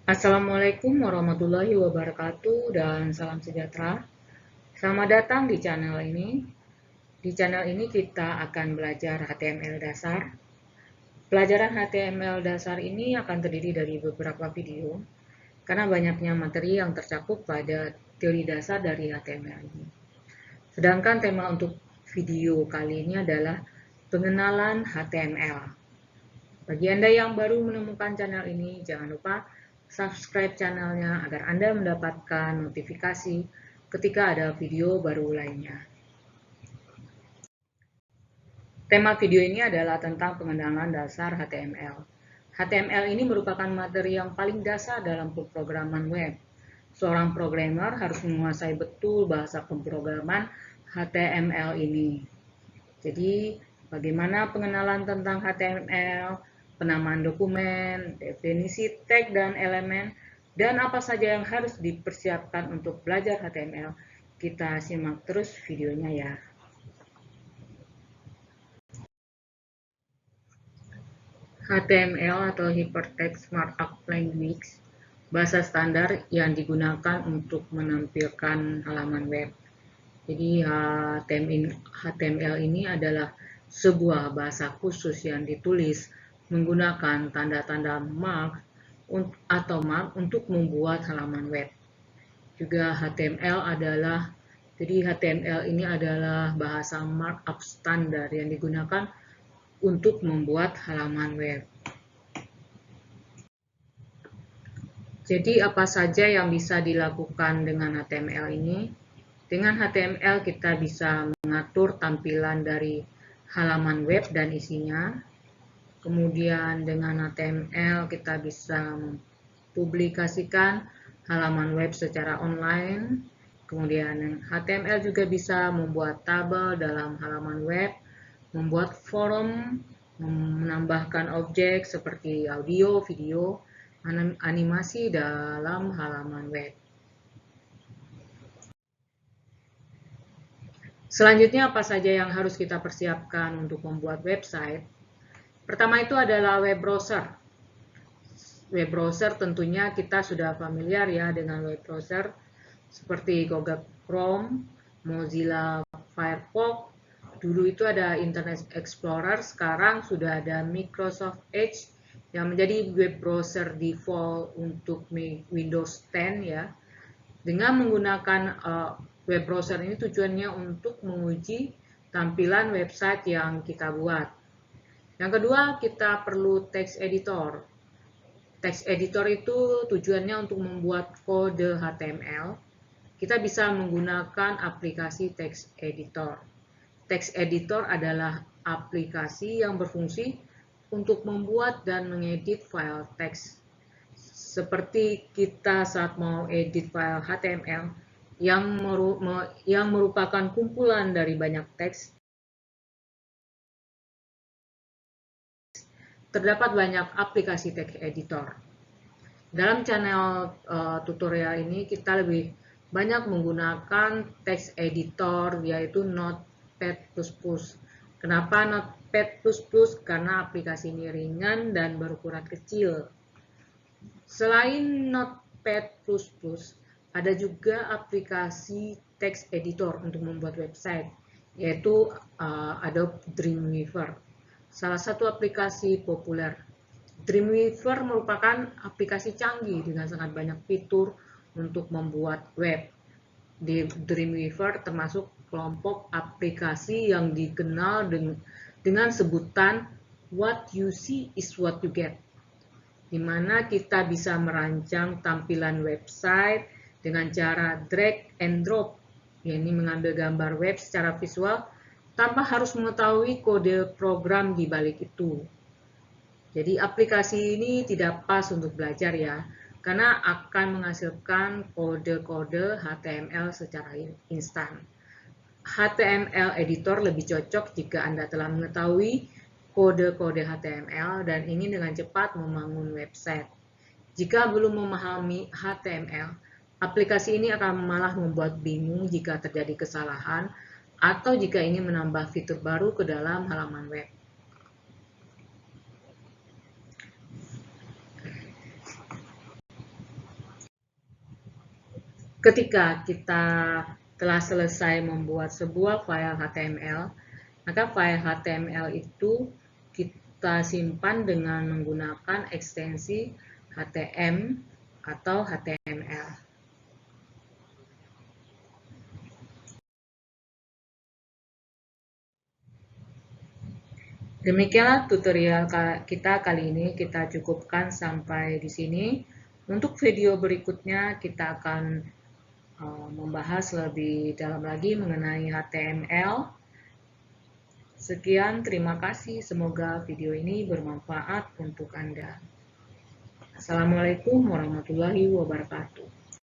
Assalamualaikum warahmatullahi wabarakatuh dan salam sejahtera. Selamat datang di channel ini. Di channel ini kita akan belajar HTML dasar. Pelajaran HTML dasar ini akan terdiri dari beberapa video karena banyaknya materi yang tercakup pada teori dasar dari HTML ini. Sedangkan tema untuk video kali ini adalah pengenalan HTML. Bagi Anda yang baru menemukan channel ini, jangan lupa subscribe channelnya agar Anda mendapatkan notifikasi ketika ada video baru lainnya. Tema video ini adalah tentang pengenalan dasar HTML. HTML ini merupakan materi yang paling dasar dalam pemrograman web. Seorang programmer harus menguasai betul bahasa pemrograman HTML ini. Jadi, bagaimana pengenalan tentang HTML, penamaan dokumen, definisi tag dan elemen, dan apa saja yang harus dipersiapkan untuk belajar HTML. Kita simak terus videonya ya. HTML atau Hypertext Markup Language, bahasa standar yang digunakan untuk menampilkan halaman web. Jadi HTML ini adalah sebuah bahasa khusus yang ditulis menggunakan tanda-tanda mark atau mark untuk membuat halaman web. Juga HTML ini adalah bahasa markup standar yang digunakan untuk membuat halaman web. Jadi apa saja yang bisa dilakukan dengan HTML ini? Dengan HTML kita bisa mengatur tampilan dari halaman web dan isinya. Kemudian dengan HTML kita bisa mempublikasikan halaman web secara online. Kemudian HTML juga bisa membuat tabel dalam halaman web, membuat forum, menambahkan objek seperti audio, video, animasi dalam halaman web. Selanjutnya apa saja yang harus kita persiapkan untuk membuat website? Pertama itu adalah web browser. Web browser tentunya kita sudah familiar ya dengan web browser seperti Google Chrome, Mozilla Firefox. Dulu itu ada Internet Explorer, sekarang sudah ada Microsoft Edge yang menjadi web browser default untuk Windows 10 ya. Dengan menggunakan web browser ini tujuannya untuk menguji tampilan website yang kita buat. Yang kedua, kita perlu text editor. Text editor itu tujuannya untuk membuat kode HTML. Kita bisa menggunakan aplikasi text editor. Text editor adalah aplikasi yang berfungsi untuk membuat dan mengedit file teks. Seperti kita saat mau edit file HTML yang merupakan kumpulan dari banyak teks, terdapat banyak aplikasi text editor. Dalam channel tutorial ini kita lebih banyak menggunakan text editor yaitu Notepad++. Kenapa Notepad++? Karena aplikasi ini ringan dan berukuran kecil. Selain Notepad++, ada juga aplikasi text editor untuk membuat website, yaitu Adobe Dreamweaver, salah satu aplikasi populer. Dreamweaver merupakan aplikasi canggih dengan sangat banyak fitur untuk membuat web. Di Dreamweaver termasuk kelompok aplikasi yang dikenal dengan sebutan "What you see is what you get", di mana kita bisa merancang tampilan website dengan cara drag and drop, yakni mengambil gambar web secara visual tanpa harus mengetahui kode program di balik itu. Jadi aplikasi ini tidak pas untuk belajar ya, karena akan menghasilkan kode-kode HTML secara instan. HTML editor lebih cocok jika Anda telah mengetahui kode-kode HTML dan ingin dengan cepat membangun website. Jika belum memahami HTML, aplikasi ini akan malah membuat bingung jika terjadi kesalahan atau jika ingin menambah fitur baru ke dalam halaman web. ketika kita telah selesai membuat sebuah file HTML, maka file HTML itu kita simpan dengan menggunakan ekstensi HTM atau HTML. Demikianlah tutorial kita kali ini, kita cukupkan sampai di sini. Untuk video berikutnya kita akan membahas lebih dalam lagi mengenai HTML. Sekian, terima kasih. Semoga video ini bermanfaat untuk Anda. Assalamualaikum warahmatullahi wabarakatuh.